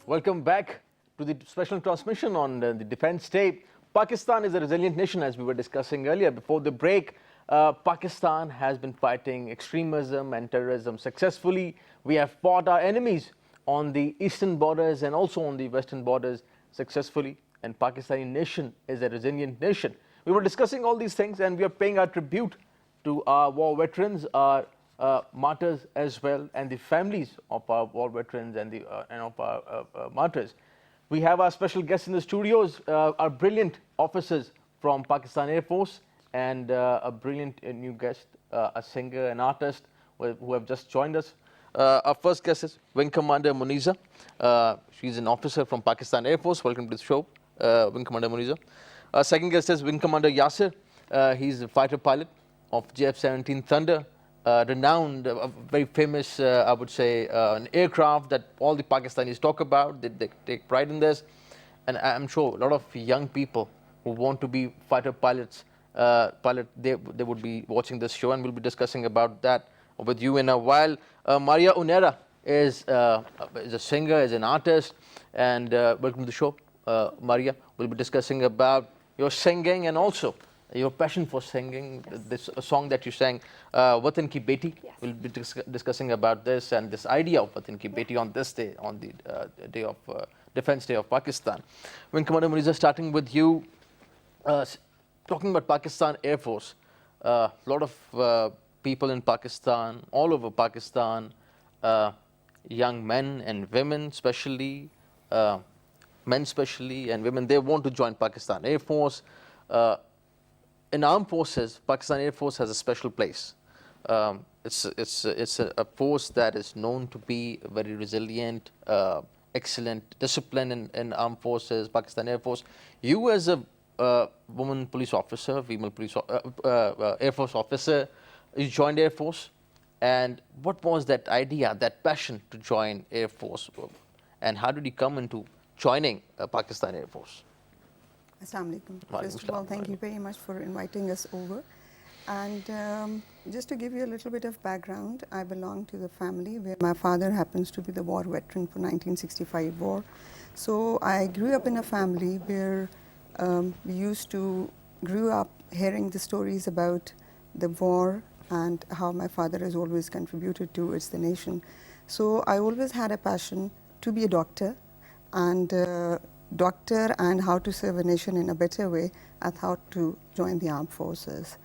Welcome back to the special transmission on the Defense Day. Pakistan is a resilient nation, as we were discussing earlier. Before the break, Pakistan has been fighting extremism and terrorism successfully. We have fought our enemies on the eastern borders and also on the western borders successfully. And Pakistani nation is a resilient nation. We were discussing all these things, and we are paying our tribute to our war veterans, our martyrs as well, and the families of our war veterans and of our martyrs. We have our special guests in the studios, our brilliant officers from Pakistan Air Force, and a brilliant new guest, a singer, an artist who have just joined us. Our first guest is Wing Commander Muniza. She's an officer from Pakistan Air Force. Welcome to the show, Wing Commander Muniza. Our second guest is Wing Commander Yasser. He's a fighter pilot of JF-17 Thunder. Renowned, very famous, I would say, an aircraft that all the Pakistanis talk about. They take pride in this. And I'm sure a lot of young people who want to be fighter pilots, they would be watching this show, and we'll be discussing about that with you in a while. Maria Unera is a singer, is an artist, and welcome to the show, Maria. We'll be discussing about your singing and also your passion for singing, this song that you sang, Watan Ki Beti. Yes. We'll be discussing about this and this idea of Watan Ki Beti on this day, on the day of Defense Day of Pakistan. Wing Commander Muniza, starting with you, talking about Pakistan Air Force, a lot of people in Pakistan, all over Pakistan, young men and women especially, men especially and women, they want to join Pakistan Air Force. In armed forces, Pakistan Air Force has a special place. It's a force that is known to be very resilient, excellent discipline in armed forces, Pakistan Air Force. You as a woman police officer, female police Air Force officer, you joined Air Force. And what was that idea, that passion to join Air Force? And how did you come into joining Pakistan Air Force? Assalamu alaikum. First of all, thank you very much for inviting us over. And just to give you a little bit of background, I belong to the family where my father happens to be the war veteran for 1965 war. So I grew up in a family where we grew up hearing the stories about the war and how my father has always contributed towards the nation. So I always had a passion to be a doctor, and how to serve a nation in a better way. I thought to join the armed forces.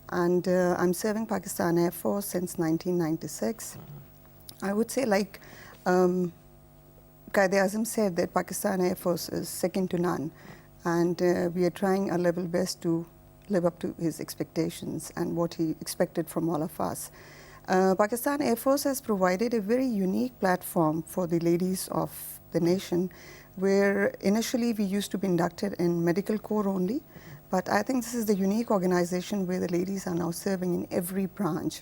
And I'm serving Pakistan Air Force since 1996. I would say, like Quaid-e-Azam said, that Pakistan Air Force is second to none. And we are trying our level best to live up to his expectations and what he expected from all of us. Pakistan Air Force has provided a very unique platform for the ladies of the nation, where initially we used to be inducted in medical corps only, but I think this is the unique organization where the ladies are now serving in every branch,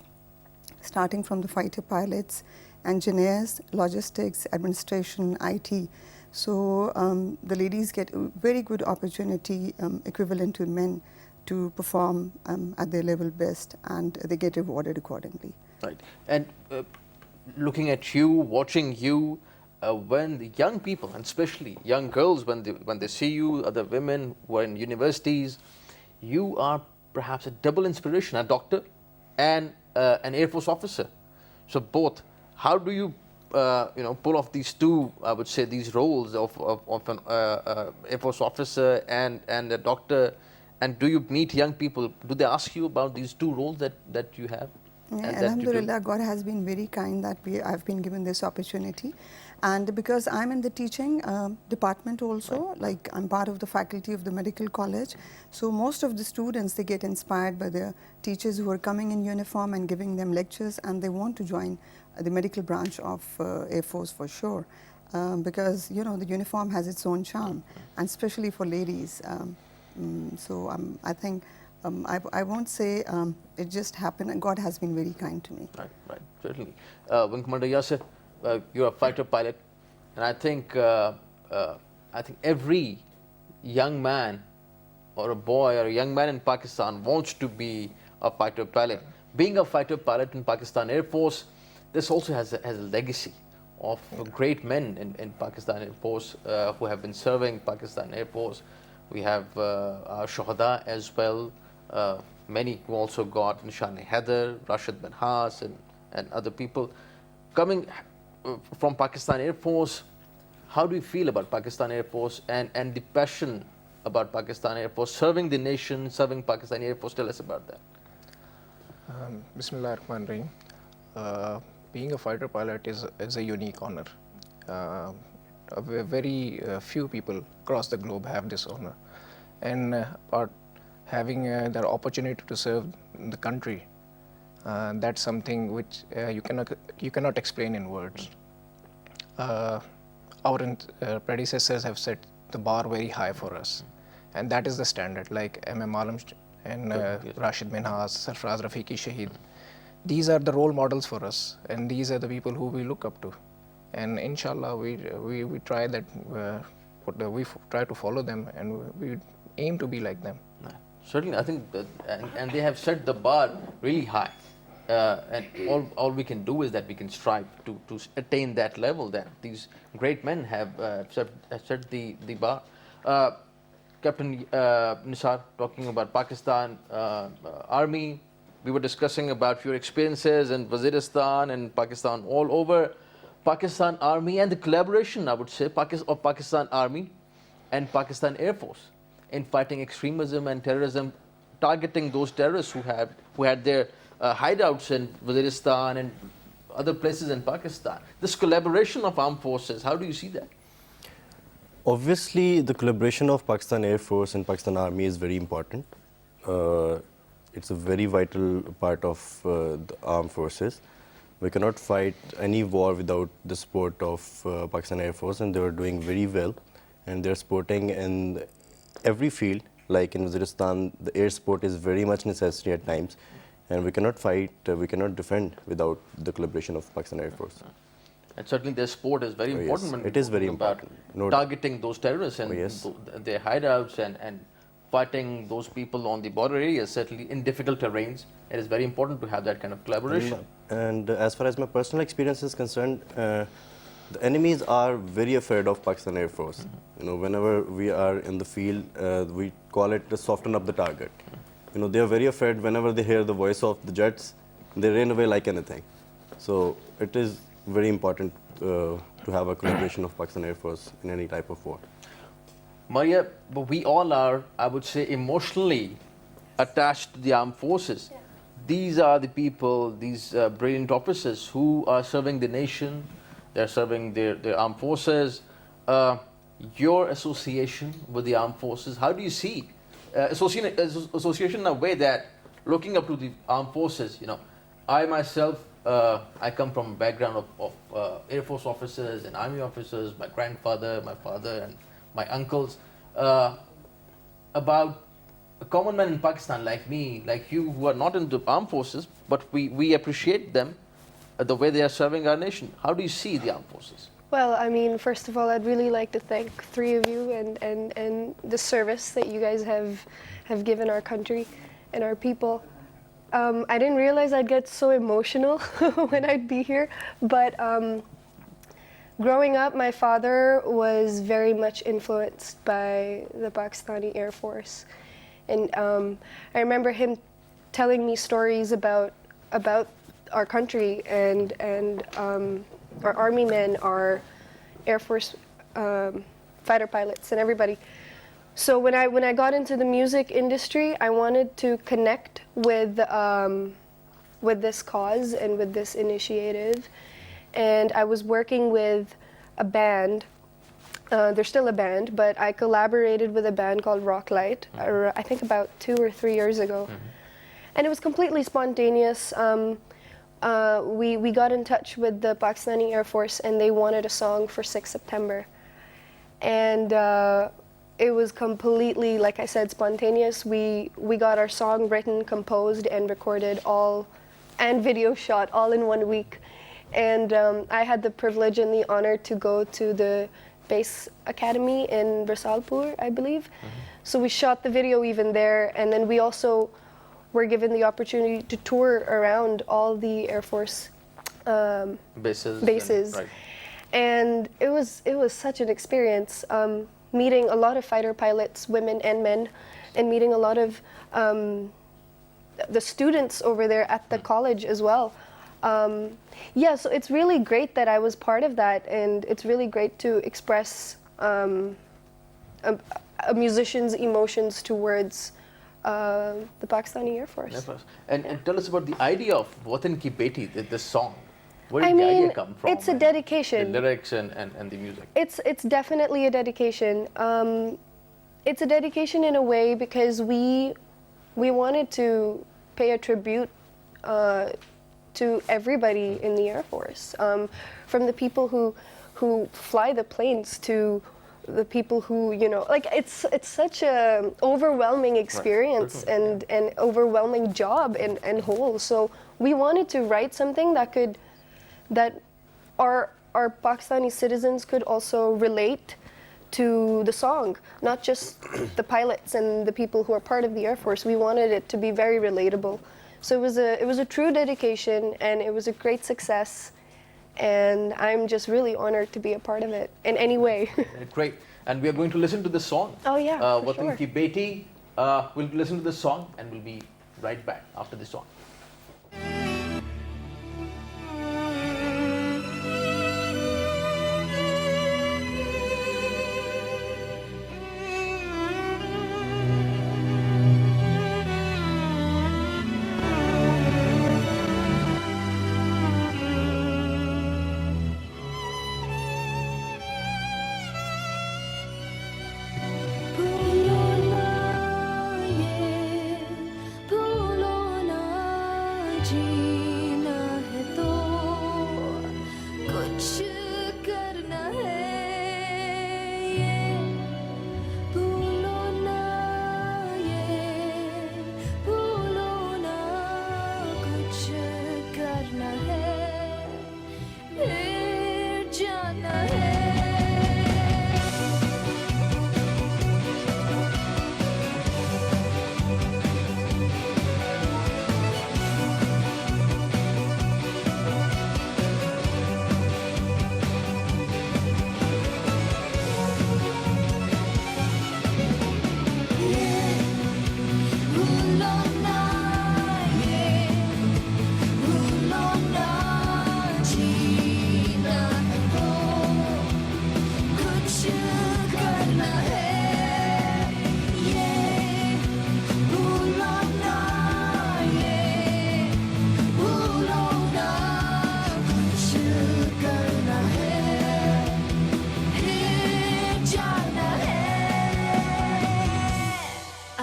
starting from the fighter pilots, engineers, logistics, administration, IT. So the ladies get a very good opportunity, equivalent to men, to perform at their level best, and they get rewarded accordingly. Right. And looking at you, watching you, when the young people, and especially young girls, when they see you, other women who are in universities, you are perhaps a double inspiration, a doctor and an Air Force officer. So both. How do you pull off these two, I would say, these roles of an Air Force officer and a doctor? And do you meet young people? Do they ask you about these two roles that you have? Yeah, Alhamdulillah, God has been very kind that I've been given this opportunity. And because I'm in the teaching department also, like I'm part of the faculty of the medical college, so most of the students, they get inspired by the teachers who are coming in uniform and giving them lectures, and they want to join the medical branch of Air Force for sure. Because, the uniform has its own charm, and especially for ladies. I think I won't say it just happened, and God has been very kind to me. Right, certainly. Wing Commander Yasser, you're a fighter pilot, and I think every young man or a boy or a young man in Pakistan wants to be a fighter pilot. Being a fighter pilot in Pakistan Air Force, this also has a legacy of great men in Pakistan Air Force who have been serving Pakistan Air Force. We have our Shuhada as well, many who also got Nishan-e Haider, Rashid bin Haas, and other people. Coming from Pakistan Air Force, how do you feel about Pakistan Air Force and the passion about Pakistan Air Force, serving the nation, serving Pakistan Air Force? Tell us about that. Bismillah ar-Rahman Rahim. Being a fighter pilot is a unique honor. Very few people across the globe have this honor. And about having the opportunity to serve the country, that's something which you cannot explain in words. Our predecessors have set the bar very high for us, and that is the standard. Like M.M. Alam and Rashid bin Haas, Sarfraz Rafiqi Shaheed. These are the role models for us, and these are the people who we look up to. And inshallah, we try that. We try to follow them, and we aim to be like them. Certainly, I think that, and they have set the bar really high. And all we can do is that we can strive to attain that level that these great men have set the bar. Captain Nisar, talking about Pakistan Army, we were discussing about your experiences in Waziristan and Pakistan all over. Pakistan Army and the collaboration, I would say, of Pakistan Army and Pakistan Air Force in fighting extremism and terrorism, targeting those terrorists who had their hideouts in Waziristan and other places in Pakistan. This collaboration of armed forces, how do you see that? Obviously, the collaboration of Pakistan Air Force and Pakistan Army is very important. It's a very vital part of the armed forces. We cannot fight any war without the support of Pakistan Air Force, and they are doing very well. And they're supporting in every field. Like in Waziristan, the air support is very much necessary at times. And we cannot fight, we cannot defend without the collaboration of Pakistan Air Force. And certainly their support is very important. Yes, when it is very important. Targeting those terrorists and their hideouts and fighting those people on the border areas, certainly in difficult terrains. It is very important to have that kind of collaboration. And as far as my personal experience is concerned, the enemies are very afraid of Pakistan Air Force. You know, whenever we are in the field, we call it to soften up the target. You know, they are very afraid whenever they hear the voice of the jets, they run away like anything. So it is very important to have a collaboration of Pakistan Air Force in any type of war. Maria, but we all are, I would say, emotionally attached to the armed forces. Yeah. These are the people, these brilliant officers who are serving the nation, they're serving their armed forces. Your association with the armed forces, how do you see association in a way that looking up to the armed forces, you know, I myself, I come from a background of Air Force officers and Army officers, my grandfather, my father, and my uncles, about a common man in Pakistan like me, like you, who are not in the armed forces, but we appreciate them, the way they are serving our nation. How do you see the armed forces? Well, I mean, first of all, I'd really like to thank three of you and the service that you guys have given our country and our people. I didn't realize I'd get so emotional when I'd be here, but growing up, my father was very much influenced by the Pakistani Air Force. And I remember him telling me stories about our country and our army men, our Air Force fighter pilots, and everybody. So when I got into the music industry, I wanted to connect with this cause and with this initiative, and I was working with a band. They're still a band, but I collaborated with a band called Rocklight, I think about 2 or 3 years ago, and it was completely spontaneous. We got in touch with the Pakistani Air Force, and they wanted a song for 6 September. And it was completely, like I said, spontaneous. We got our song written, composed, and recorded all, and video shot all in 1 week. And I had the privilege and the honor to go to the base academy in Rasalpur, I believe. So we shot the video even there, and then we also were given the opportunity to tour around all the Air Force bases. Right. and it was such an experience, meeting a lot of fighter pilots, women and men, and meeting a lot of the students over there at the college as well. Yeah, so it's really great that I was part of that, and it's really great to express a musician's emotions towards the Pakistani Air Force. And tell us about the idea of Watan Ki Beti, this song. Where did I the mean, idea come from? it's a and dedication. The lyrics and the music. It's definitely a dedication. It's a dedication in a way because we wanted to pay a tribute to everybody in the Air Force, from the people who fly the planes to the people who, you know, like it's such a overwhelming experience and an overwhelming job and whole. So we wanted to write something that our Pakistani citizens could also relate to the song, not just the pilots and the people who are part of the Air Force. We wanted it to be very relatable. So it was a true dedication, and it was a great success. And I'm just really honored to be a part of it in any way. Great. And we are going to listen to the song. Oh yeah, for Watan sure. Ki Beti. We'll listen to the song and we'll be right back after the song. जीना है तो कुछ करना है ये भूलो ना कुछ करना है फिर जाना है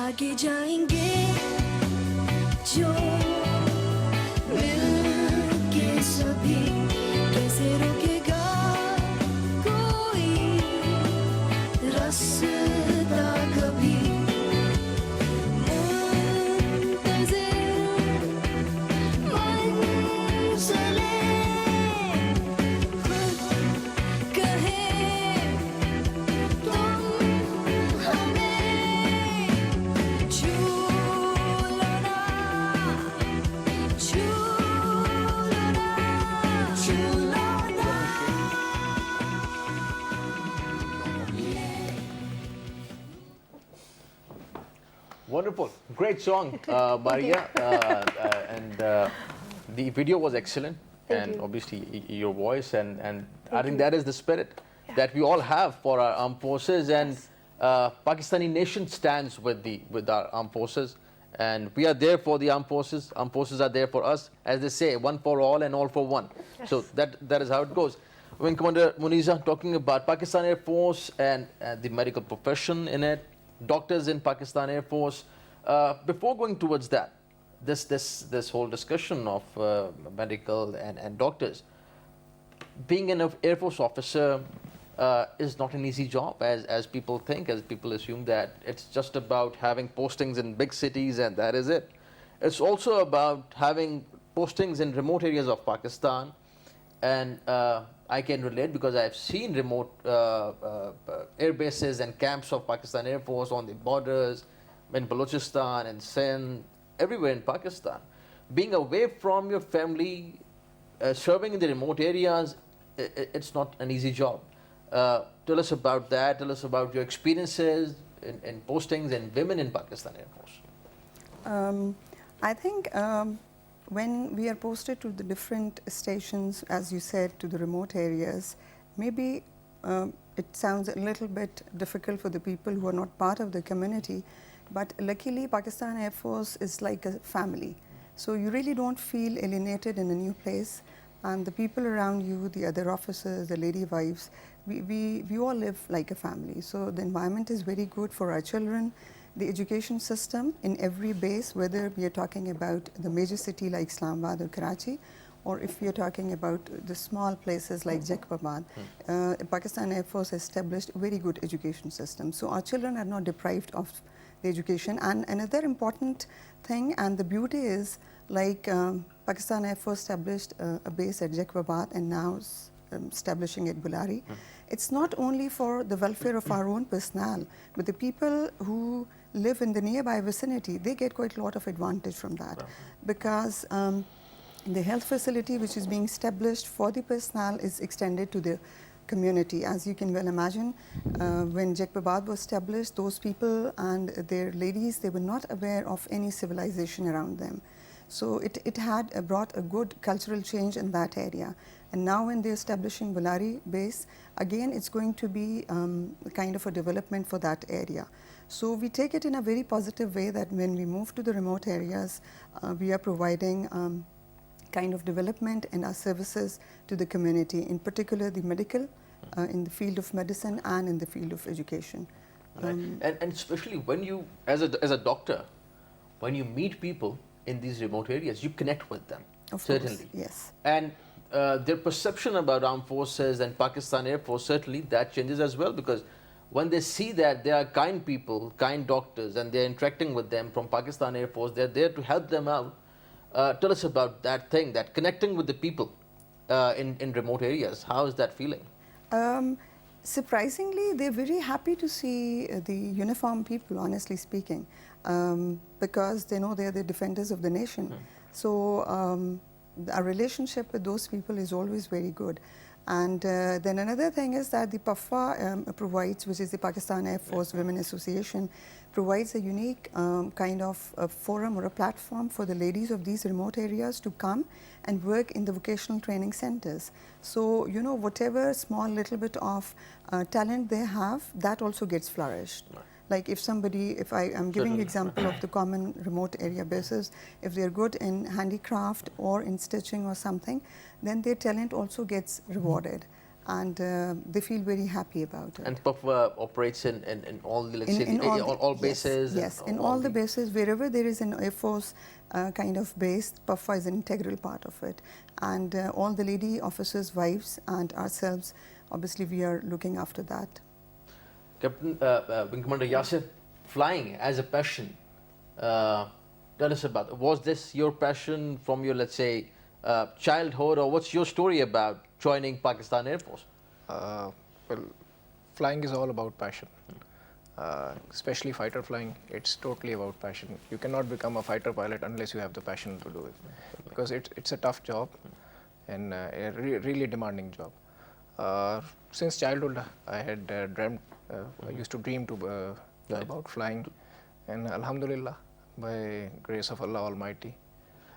आगे जाएंगे जो मिलके सभी कैसे रोकेगा कोई रास्ता कभी मुंतज़िर मंज़िलें खुद कहे तुम हमें Wonderful. Great song, Maria. And the video was excellent. Thank and you. obviously your voice. And I think that is the spirit that we all have for our armed forces. And Pakistani nation stands with our armed forces. And we are there for the armed forces. Armed forces are there for us. As they say, one for all and all for one. So that is how it goes. When Commander Muniza talking about Pakistan Air Force and the medical profession in it, doctors in Pakistan Air Force. Before going towards that, this whole discussion of medical and doctors, being an Air Force officer is not an easy job as people think, as people assume that it's just about having postings in big cities and that is it. It's also about having postings in remote areas of Pakistan, and I can relate because I've seen remote air bases and camps of Pakistan Air Force on the borders, in Balochistan and Sindh, everywhere in Pakistan. Being away from your family, serving in the remote areas it's not an easy job. Tell us about that. Tell us about your experiences in postings and women in Pakistan Air Force. I think when we are posted to the different stations, as you said, to the remote areas, maybe it sounds a little bit difficult for the people who are not part of the community, but luckily Pakistan Air Force is like a family. So you really don't feel alienated in a new place, and the people around you, the other officers, the lady wives, we all live like a family. So the environment is very good for our children. The education system in every base, whether we are talking about the major city like Islamabad or Karachi, or if we are talking about the small places like Jacobabad, Pakistan Air Force has established a very good education system. So our children are not deprived of the education. And another important thing, and the beauty is, like Pakistan Air Force established a base at Jacobabad and now establishing at Bulari. It's not only for the welfare of our own personnel, but the people who live in the nearby vicinity, they get quite a lot of advantage from that. Because the health facility which is being established for the personnel is extended to the community. As you can well imagine, when Jacobabad was established, those people and their ladies, they were not aware of any civilization around them. So it had brought a good cultural change in that area. And now when they're establishing Bulari base, again it's going to be kind of a development for that area. So we take it in a very positive way that when we move to the remote areas, we are providing kind of development in our services to the community, in particular the medical, in the field of medicine and in the field of education. Right. And especially when you, as a doctor, when you meet people in these remote areas, you connect with them. Of certainly. course, yes. And their perception about armed forces and Pakistan Air Force, certainly that changes as well, because when they see that they are kind people, kind doctors, and they're interacting with them from Pakistan Air Force, they're there to help them out. Tell us about that thing, that connecting with the people in remote areas. How is that feeling? Surprisingly, they're very happy to see the uniformed people, honestly speaking, because they know they're the defenders of the nation. So our relationship with those people is always very good. And then another thing is that the PAFA provides, which is the Pakistan Air Force Women Association, provides a unique kind of a forum or a platform for the ladies of these remote areas to come and work in the vocational training centers. So, you know, whatever small little bit of talent they have, that also gets flourished. Right. Like if somebody, if I am giving you example of the common remote area bases, if they're good in handicraft or in stitching or something, then their talent also gets rewarded, and they feel very happy about it. And PAFA operates in all the, let's say, all bases? Yes, in all the bases, wherever there is an Air Force kind of base, PAFA is an integral part of it. And all the lady officers' wives and ourselves, obviously we are looking after that. Captain Wing Commander Yasir, flying as a passion, tell us about it. Was this your passion from your, let's say, childhood, or what's your story about joining Pakistan Air Force? Well, flying is all about passion. Especially fighter flying, it's totally about passion. You cannot become a fighter pilot unless you have the passion to do it, because it's a tough job and a really demanding job. Since childhood, I had dreamt, I used to dream about flying, and Alhamdulillah, by grace of Allah Almighty,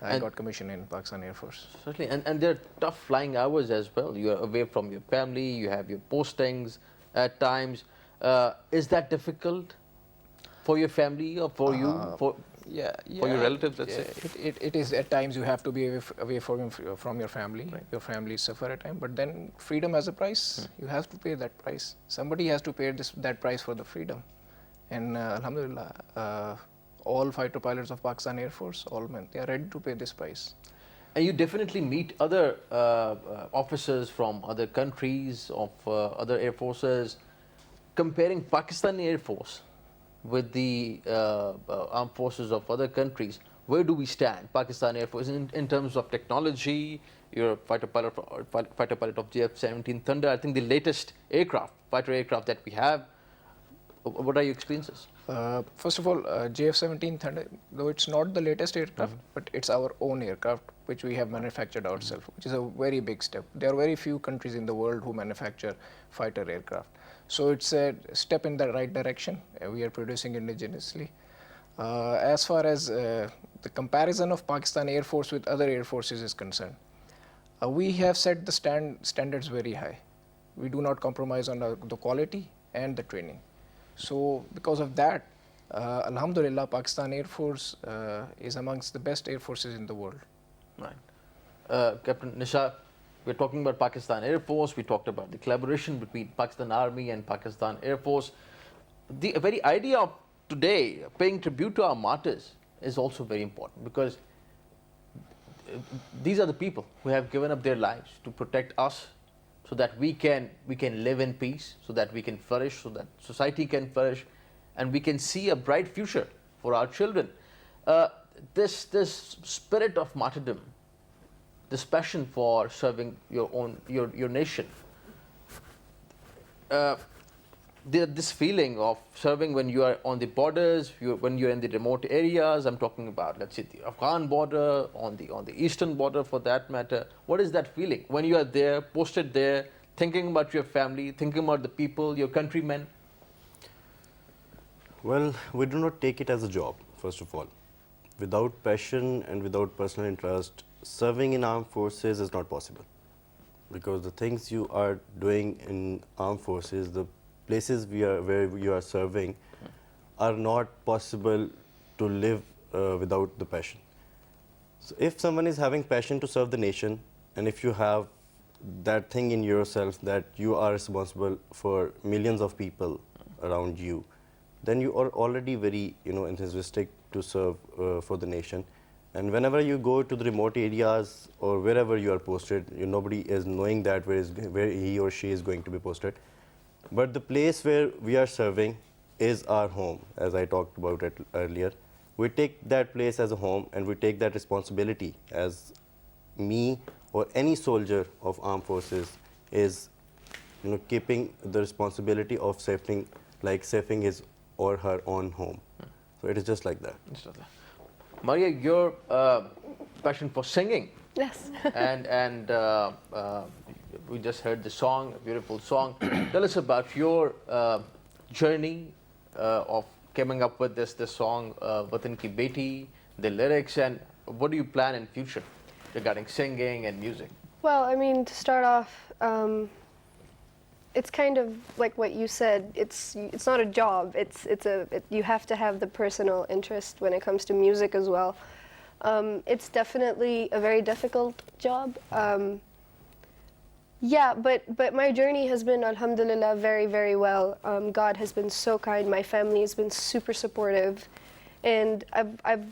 I got commissioned in Pakistan Air Force. Certainly, and there are tough flying hours as well. You are away from your family, you have your postings at times. Is that difficult for your family or for you, for your relatives, let's say? It is at times. You have to be away from your family. Right. Your family suffer at times, but then freedom has a price. You have to pay that price. Somebody has to pay that price for the freedom. And Alhamdulillah, all fighter pilots of Pakistan Air Force, all men, they are ready to pay this price. And you definitely meet other officers from other countries, of other air forces. Comparing Pakistani Air Force with the armed forces of other countries, where do we stand, Pakistan Air Force, in terms of technology? You're a fighter pilot of JF-17 Thunder. I think the latest fighter aircraft that we have, What are your experiences? First of all, JF-17 Thunder, though it's not the latest aircraft, but it's our own aircraft, which we have manufactured ourselves, which is a very big step. There are very few countries in the world who manufacture fighter aircraft. So it's a step in the right direction. We are producing indigenously. As far as the comparison of Pakistan Air Force with other air forces is concerned, we have set the standards very high. We do not compromise on the quality and the training. So because of that, Alhamdulillah, Pakistan Air Force is amongst the best air forces in the world. Right. Captain Nisha, we're talking about Pakistan Air Force. We talked about the collaboration between Pakistan Army and Pakistan Air Force. The very idea of today paying tribute to our martyrs is also very important, because these are the people who have given up their lives to protect us, so that we can live in peace, so that we can flourish, so that society can flourish, and we can see a bright future for our children. This spirit of martyrdom, this passion for serving your nation, this feeling of serving when you are on the borders, when you're in the remote areas. I'm talking about, let's say, the Afghan border, on the eastern border for that matter. What is that feeling when you are there, posted there, thinking about your family, thinking about the people, your countrymen? Well, we do not take it as a job, first of all. Without passion and without personal interest, serving in armed forces is not possible. Because the things you are doing in armed forces, the places where you are serving, are not possible to live without the passion. So if someone is having passion to serve the nation, and if you have that thing in yourself that you are responsible for millions of people around you, then you are already very enthusiastic to serve for the nation. And whenever you go to the remote areas or wherever you are posted, nobody is knowing that where he or she is going to be posted. But the place where we are serving is our home, as I talked about it earlier. We take that place as a home, and we take that responsibility as me or any soldier of armed forces is keeping the responsibility of saving his or her own home. So it is just like that. Maria, your passion for singing, Yes. and we just heard the song, a beautiful song. Tell us about your journey of coming up with this song, Watan Ki Beti, the lyrics, and what do you plan in future regarding singing and music? Well, I mean, to start off, it's kind of like what you said. It's not a job. You have to have the personal interest when it comes to music as well. It's definitely a very difficult job. Yeah, but my journey has been, alhamdulillah, very, very well. God has been so kind. My family has been super supportive, and I've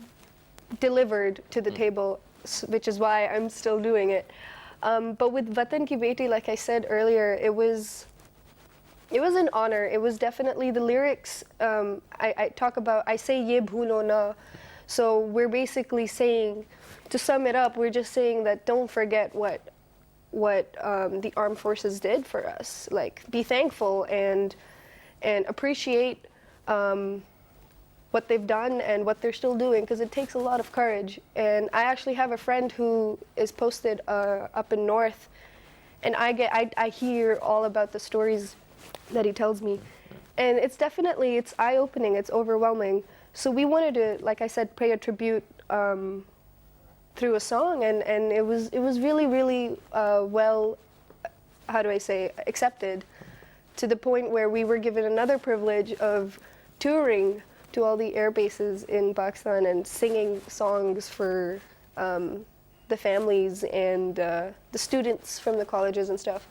delivered to the table, which is why I'm still doing it. But with Watan Ki Beti, like I said earlier, it was an honor. It was definitely the lyrics. I say ye bhulo na. So we're basically saying, to sum it up, we're just saying that don't forget what the armed forces did for us. Like, be thankful and appreciate what they've done and what they're still doing, because it takes a lot of courage. And I actually have a friend who is posted up in North, and I hear all about the stories that he tells me, and it's eye-opening, it's overwhelming. So we wanted to, like I said, pay a tribute through a song, and it was really, really well, how do I say, accepted, to the point where we were given another privilege of touring to all the air bases in Pakistan and singing songs for the families and the students from the colleges and stuff.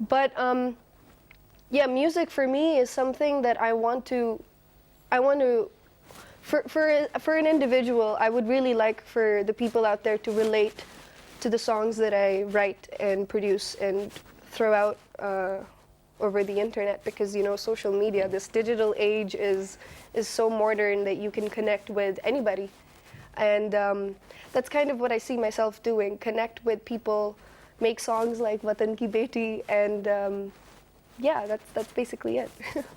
But yeah, music for me is something that I want to, for an individual, I would really like for the people out there to relate to the songs that I write and produce and throw out over the internet, because social media, this digital age is so modern that you can connect with anybody, and that's kind of what I see myself doing: connect with people, make songs like Watan Ki Beti, and yeah, that's basically it.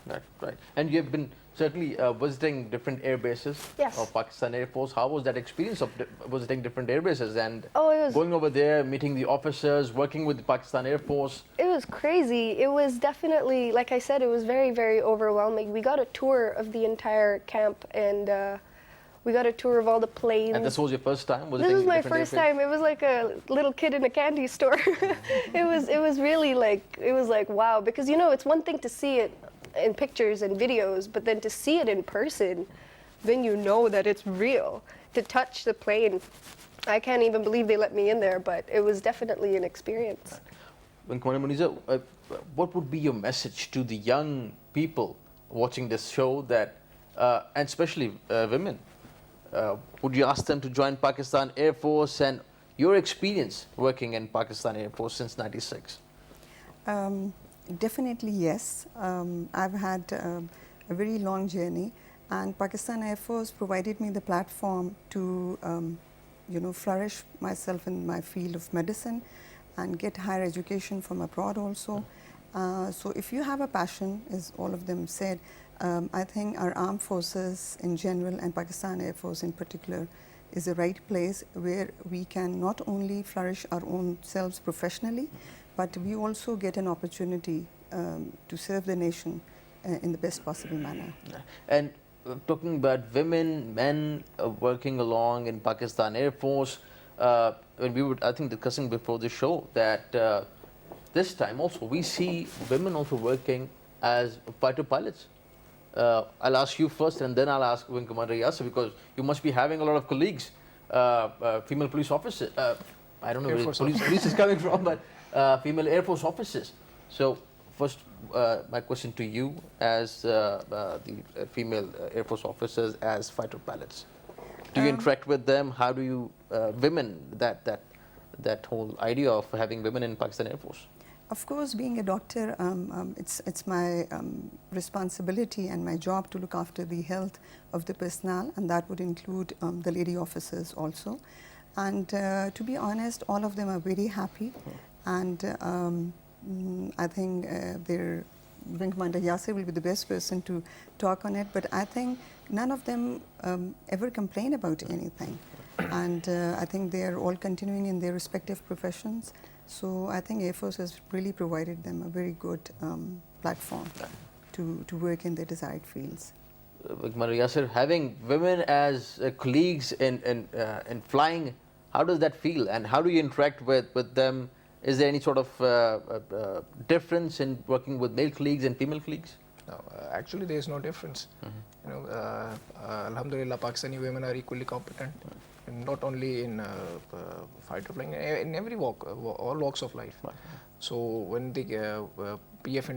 Right, right. And you have been certainly visiting different air bases Yes. of Pakistan Air Force. How was that experience of visiting different air bases and Oh, it was- going over there, meeting the officers, working with the Pakistan Air Force? It was crazy. It was definitely, like I said, it was very, very overwhelming. We got a tour of the entire camp, and we got a tour of all the planes. And this was your first time This visiting was my different first airfields? time. It was like a little kid in a candy store. It was really like, it was like, wow, because you know, it's one thing to see it in pictures and videos, but then to see it in person, then you know that it's real. To touch the plane, I can't even believe they let me in there, but it was definitely an experience. When Commander Muniza, what would be your message to the young people watching this show that, and especially women, would you ask them to join Pakistan Air Force and your experience working in Pakistan Air Force since '96? Definitely yes. I've had a very long journey, and Pakistan Air Force provided me the platform to, flourish myself in my field of medicine and get higher education from abroad also. So if you have a passion, as all of them said, I think our armed forces in general and Pakistan Air Force in particular is the right place where we can not only flourish our own selves professionally, but we also get an opportunity to serve the nation in the best possible manner. And talking about women, men working along in Pakistan Air Force, when we were, I think, discussing before the show that this time also we see women also working as fighter pilots. I'll ask you first, and then I'll ask Wing Commander Yasser, because you must be having a lot of colleagues, female police officers. I don't know Air where Force police is coming from, but female Air Force officers. So first, my question to you, as the female Air Force officers as fighter pilots, do you interact with them? How do you women that whole idea of having women in Pakistan Air Force? Of course, being a doctor, it's my responsibility and my job to look after the health of the personnel, and that would include the lady officers also. And to be honest, all of them are very happy, and I think their Wing Commander Yasser will be the best person to talk on it. But I think none of them ever complain about anything, and I think they are all continuing in their respective professions. So I think Air Force has really provided them a very good platform to work in their desired fields. Commander Yasser, having women as colleagues in flying, how does that feel, and how do you interact with them? Is there any sort of difference in working with male colleagues and female colleagues? No, actually there is no difference. You know, Alhamdulillah, Pakistani women are equally competent, and not only in fighter flying, in every walk, all walks of life. So when the PF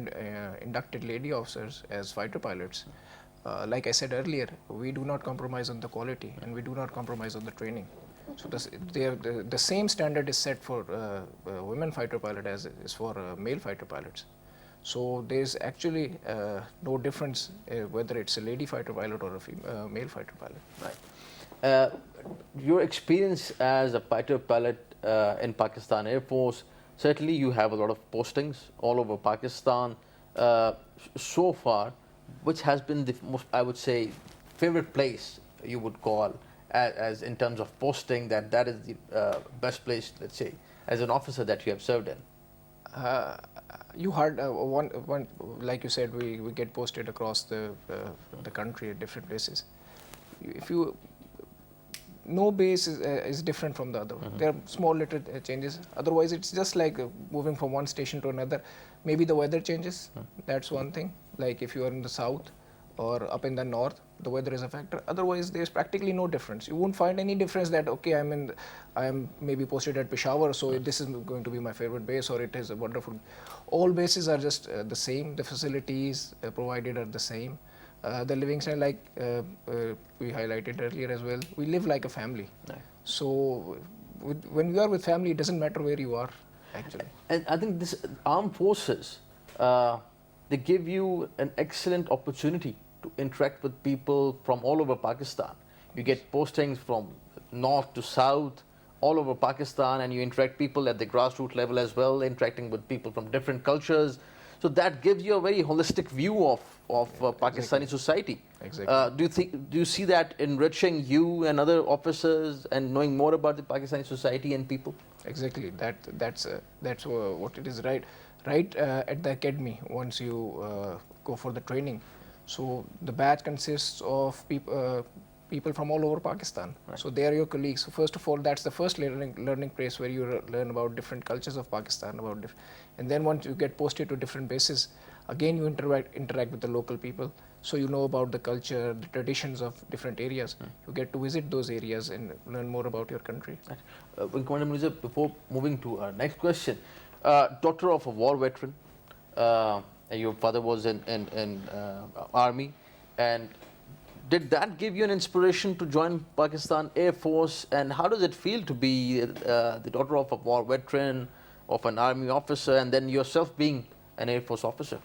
inducted lady officers as fighter pilots, like I said earlier, we do not compromise on the quality, and we do not compromise on the training. So the same standard is set for women fighter pilot as is for male fighter pilots. So there's actually no difference whether it's a lady fighter pilot or a male fighter pilot. Right. Your experience as a fighter pilot in Pakistan Air Force, certainly you have a lot of postings all over Pakistan. So far, which has been the most, I would say, favorite place you would call as in terms of posting, that is the best place, let's say, as an officer that you have served in? You heard one like you said, we get posted across the country at different places. If you no base is different from the other. There are small little changes. Otherwise, it's just like moving from one station to another. Maybe the weather changes. That's one thing. Like if you are in the south or up in the north, the weather is a factor. Otherwise, there's practically no difference. You won't find any difference that okay, I am maybe posted at Peshawar, so this is going to be my favorite base, or it is a wonderful. All bases are just the same. The facilities provided are the same. The living style, like we highlighted earlier as well, we live like a family. Right. So when you are with family, it doesn't matter where you are, actually. And I think this armed forces, they give you an excellent opportunity to interact with people from all over Pakistan. You get postings from north to south, all over Pakistan, and you interact people at the grassroots level as well, interacting with people from different cultures. So that gives you a very holistic view of Pakistani society. Exactly. Do you see that enriching you and other officers and knowing more about the Pakistani society and people? Exactly. That's what it is. Right at the academy. Once you go for the training, so the batch consists of people from all over Pakistan. Right. So they are your colleagues. So first of all, that's the first learning place where you learn about different cultures of Pakistan, and then once you get posted to different bases, again you interact with the local people. So you know about the culture, the traditions of different areas. You get to visit those areas and learn more about your country. Commander Munizar, before moving to our next question, daughter of a war veteran, your father was in army, and did that give you an inspiration to join Pakistan Air Force? And how does it feel to be the daughter of a war veteran, of an army officer, and then yourself being an Air Force officer?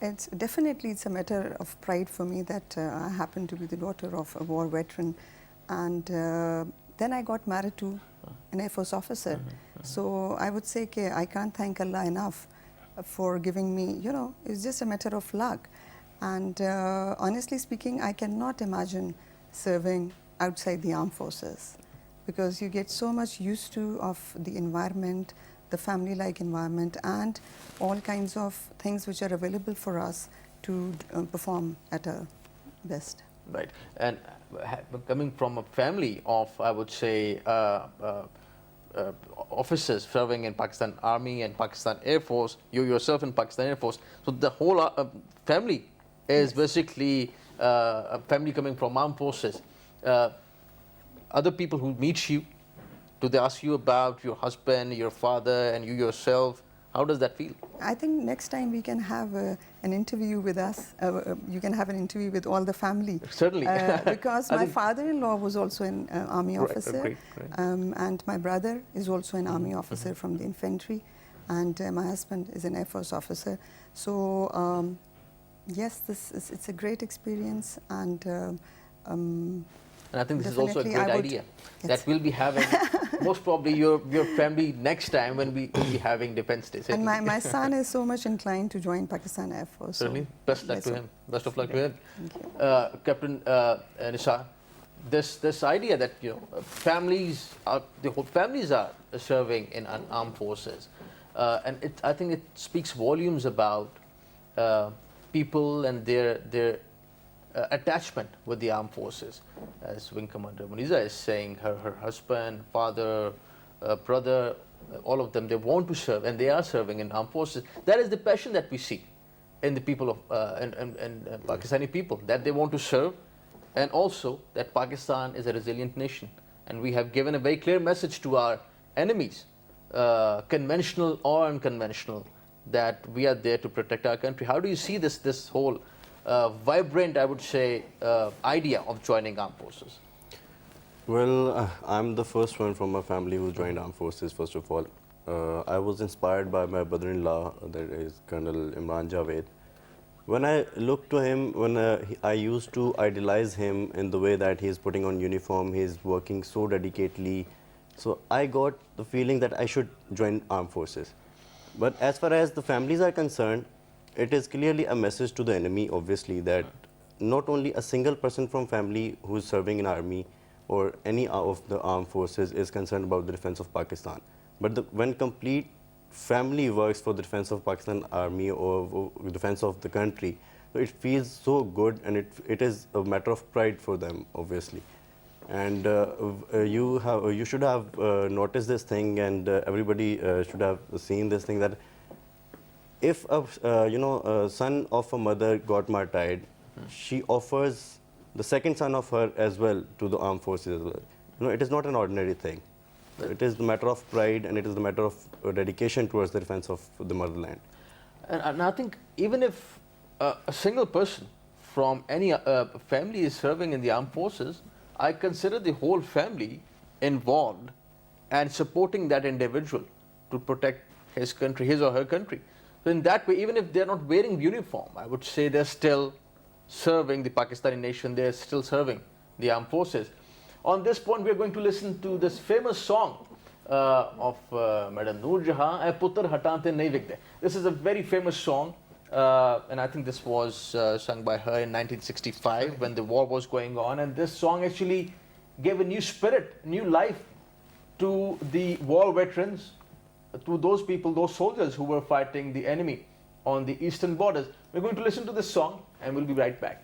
It's a matter of pride for me that I happen to be the daughter of a war veteran, and then I got married to an Air Force officer. So I would say I can't thank Allah enough for giving me, it's just a matter of luck. And honestly speaking, I cannot imagine serving outside the armed forces, because you get so much used to of the environment, the family-like environment, and all kinds of things which are available for us to perform at our best. Right. And coming from a family of, I would say, officers serving in Pakistan Army and Pakistan Air Force, you yourself in Pakistan Air Force, so the whole family is basically a family coming from armed forces. Other people who meet you, do they ask you about your husband, your father, and you yourself? How does that feel? I think next time we can have an interview with us. You can have an interview with all the family. Certainly. Because my father-in-law was also an army Right, officer, great. and my brother is also an army officer from the infantry, and my husband is an Air Force officer. So yes, it's a great experience, and I think this is also a definitely great I would- idea yes. that we'll be having most probably your family next time when we will be having Defence Day. And my son is so much inclined to join Pakistan Air Force. Certainly. So Best luck let's to hope. him. Best of luck to him. Thank you. Captain Nisar, this idea that families are serving in armed forces, and I think it speaks volumes about people and their attachment with the armed forces. As Wing Commander Munizar is saying, her husband, father, brother, all of them, they want to serve, and they are serving in armed forces. That is the passion that we see in the people of Pakistani people, that they want to serve, and also that Pakistan is a resilient nation, and we have given a very clear message to our enemies, conventional or unconventional, that we are there to protect our country. How do you see this whole vibrant, I would say, idea of joining armed forces? Well, I'm the first one from my family who joined armed forces, first of all. I was inspired by my brother-in-law, that is Colonel Imran Javed. When I looked to him, I used to idolize him in the way that he's putting on uniform, he's working so dedicatedly. So I got the feeling that I should join armed forces. But as far as the families are concerned, it is clearly a message to the enemy, obviously, that not only a single person from family who's serving in army or any of the armed forces is concerned about the defense of Pakistan, but when complete family works for the defense of Pakistan army or defense of the country, so it feels so good, and it is a matter of pride for them, obviously. And you should have noticed this thing, and everybody should have seen this thing, that if a son of a mother got martyred, she offers the second son of her as well to the armed forces as well. It is not an ordinary thing. It is the matter of pride, and it is the matter of dedication towards the defense of the motherland. And I think even if a single person from any family is serving in the armed forces, I consider the whole family involved and supporting that individual to protect his country, his or her country. So in that way, even if they're not wearing uniform, I would say they're still serving the Pakistani nation, they're still serving the armed forces. On this point, we're going to listen to this famous song of Madam Noor Jahan, "Ae Puttar Hataan Te Nahi Vikde." This is a very famous song, and I think this was sung by her in 1965 when the war was going on. And this song actually gave a new spirit, new life to the war veterans, to those people, those soldiers who were fighting the enemy on the eastern borders. We're going to listen to this song and we'll be right back.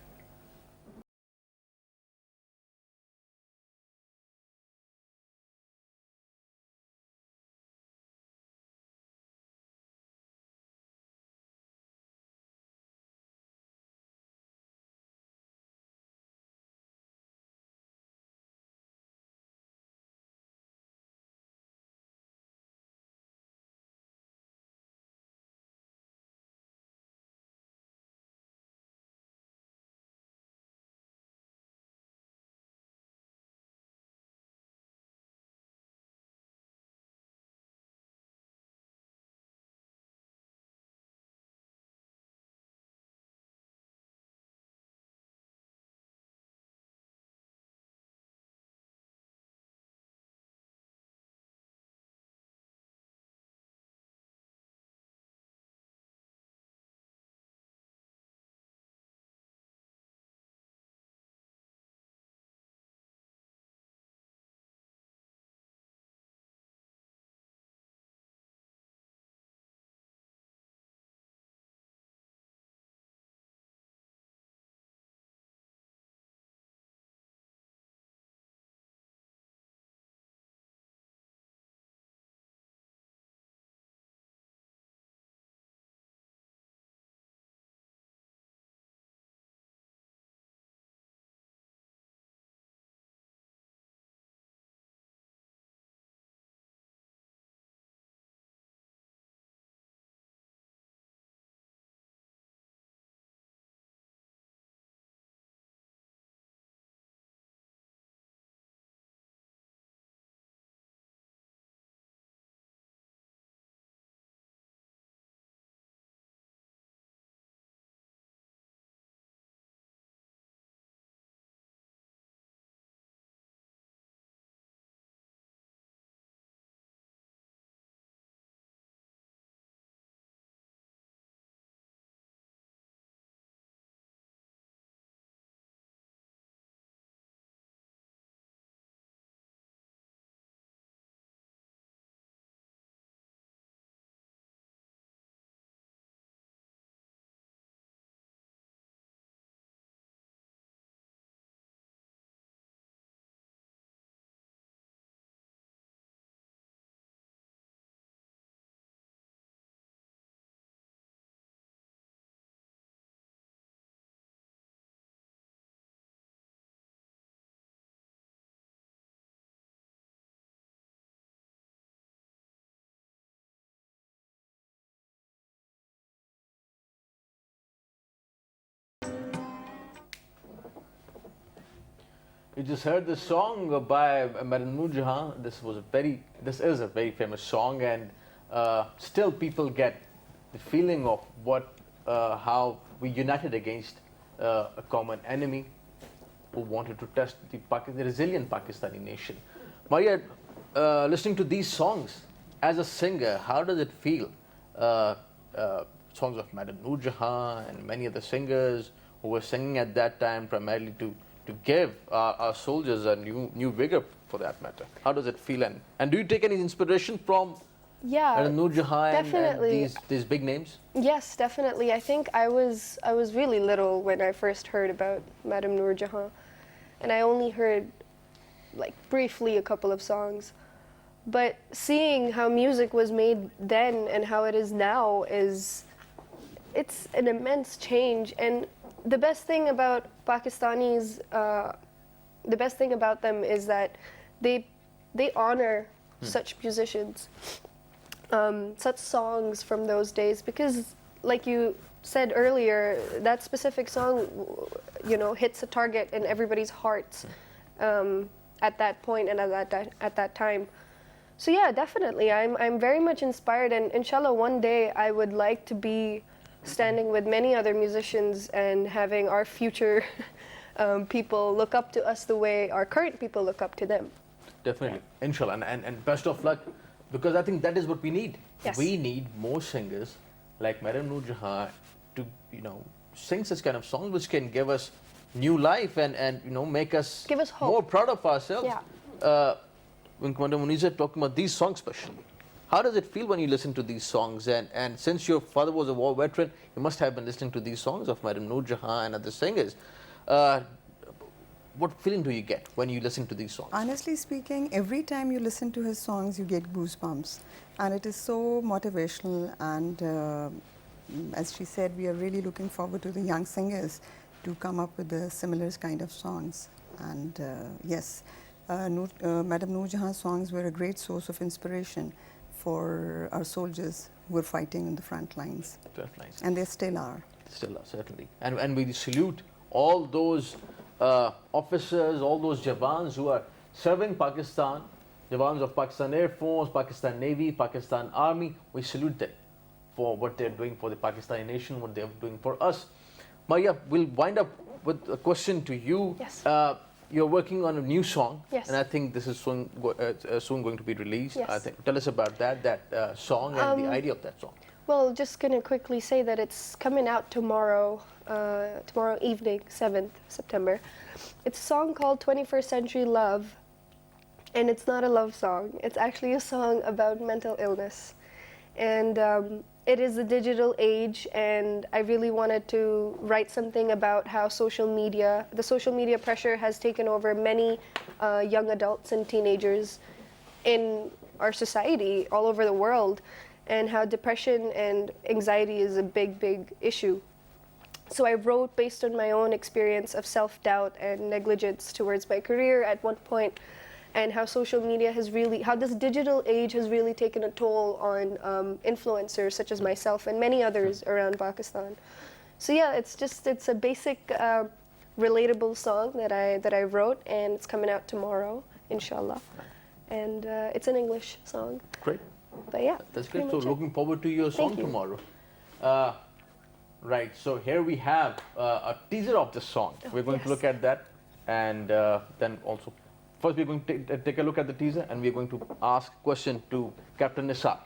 You just heard the song by Madam Noor Jahan. This is a very famous song, and still people get the feeling of how we united against a common enemy who wanted to test the resilient Pakistani nation. Maria, listening to these songs as a singer, how does it feel? Songs of Madam Noor Jahan and many other singers who were singing at that time primarily to give our soldiers a new vigor, for that matter. How does it feel? And do you take any inspiration from Madam Noor Jahan and definitely. these big names? Yes, definitely. I think I was really little when I first heard about Madam Noor Jahan, and I only heard like briefly a couple of songs. But seeing how music was made then and how it is now it's an immense change. And the best thing about Pakistanis, the best thing about them is that they honor such musicians, such songs from those days, because like you said earlier, that specific song, hits a target in everybody's hearts at that point and at that time. So yeah, definitely, I'm very much inspired, and inshallah one day I would like to be standing with many other musicians and having our future people look up to us the way our current people look up to them. Definitely, inshallah, and best of luck, because I think that is what we need. Yes. We need more singers like Madam Noor Jahan to sing such kind of songs which can give us new life and make us, Give us hope. more proud of ourselves. Yeah. When Commander Muniza talking about these songs especially, how does it feel when you listen to these songs? And since your father was a war veteran, you must have been listening to these songs of Madam Noor Jahan and other singers. What feeling do you get when you listen to these songs? Honestly speaking, every time you listen to his songs, you get goosebumps. And it is so motivational. And as she said, we are really looking forward to the young singers to come up with the similar kind of songs. And yes, Madam Noor Jahan's songs were a great source of inspiration for our soldiers who were fighting in the front lines. Definitely. And they still are. Still are, certainly. And we salute all those officers, all those Jawans who are serving Pakistan, Jawans of Pakistan Air Force, Pakistan Navy, Pakistan Army. We salute them for what they're doing for the Pakistani nation, what they're doing for us. Maria, we'll wind up with a question to you. Yes. You're working on a new song, Yes. and I think this is soon going to be released. Yes. I think. Tell us about that song and the idea of that song. Well, just gonna quickly say that it's coming out tomorrow, tomorrow evening, 7th September. It's a song called 21st Century Love, and it's not a love song. It's actually a song about mental illness. And it is the digital age, and I really wanted to write something about how the social media pressure has taken over many young adults and teenagers in our society all over the world, and how depression and anxiety is a big, big issue. So I wrote based on my own experience of self-doubt and negligence towards my career at one point, and how social media how this digital age has really taken a toll on influencers such as myself and many others around Pakistan. So yeah, it's a basic, relatable song that I wrote, and it's coming out tomorrow, inshallah. And it's an English song. Great. But yeah, That's pretty great. So much it. looking forward to your song Thank you. tomorrow. Right. So here we have a teaser of the song. Oh, We're going to yes. look at that, and then also, first we're going to take a look at the teaser, and we're going to ask a question to Captain Nisar.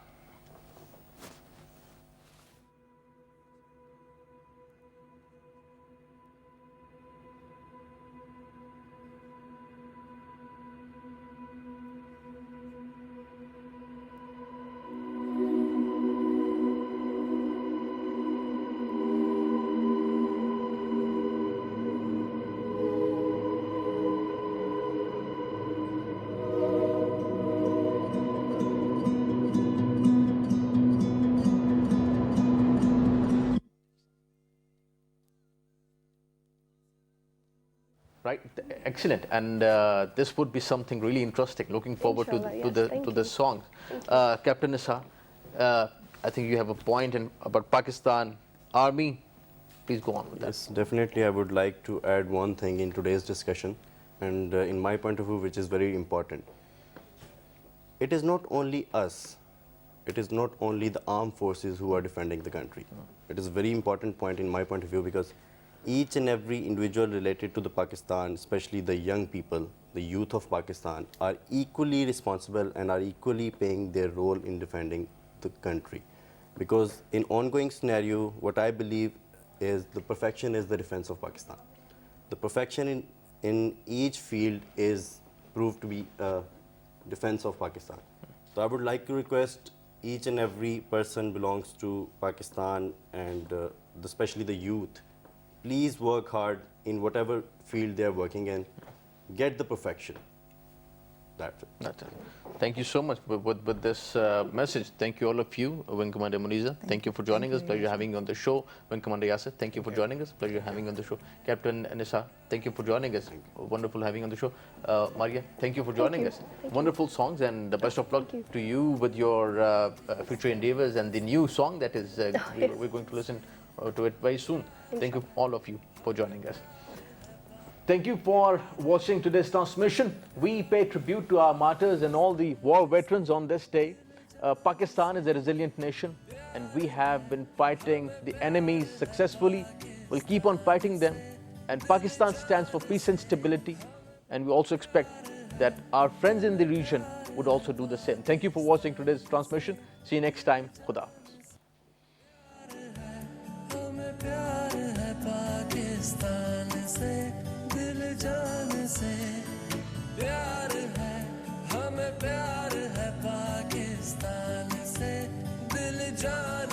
Right, excellent, and this would be something really interesting. Looking forward to Inshallah, to yes, thank you. this song. Captain Nisar, I think you have a point about Pakistan Army. Please go on with that. Yes, definitely. I would like to add one thing in today's discussion, and in my point of view, which is very important. It is not only us, it is not only the armed forces who are defending the country. It is a very important point in my point of view, because each and every individual related to the Pakistan, especially the young people, the youth of Pakistan, are equally responsible and are equally playing their role in defending the country. Because in ongoing scenario, what I believe is the perfection is the defense of Pakistan. The perfection in each field is proved to be defense of Pakistan. So I would like to request each and every person belongs to Pakistan, and especially the youth, please work hard in whatever field they are working in. Get the perfection. That's it. That's it. Thank you so much with this message. Thank you all of you. Wing Commander Muniza, thank you for joining us. Pleasure having you on the show. Wing Commander Yasir, thank you for joining us. Pleasure having you on the show. Captain Nisar, thank you for joining us. Wonderful having you on the show. Maria, thank you for joining you. us. Thank you. Wonderful songs, and the best of luck Thank you. to you with your future endeavors and the new song that is yes. we're going to listen to it very soon. Thank you all of you for joining us. Thank you for watching today's transmission. We pay tribute to our martyrs and all the war veterans on this day. Pakistan is a resilient nation, and we have been fighting the enemies successfully. We'll keep on fighting them. And Pakistan stands for peace and stability. And we also expect that our friends in the region would also do the same. Thank you for watching today's transmission. See you next time. Khuda Hafiz. प्यार है पाकिस्तान से दिल जान से प्यार है हमें प्यार है पाकिस्तान से दिल जान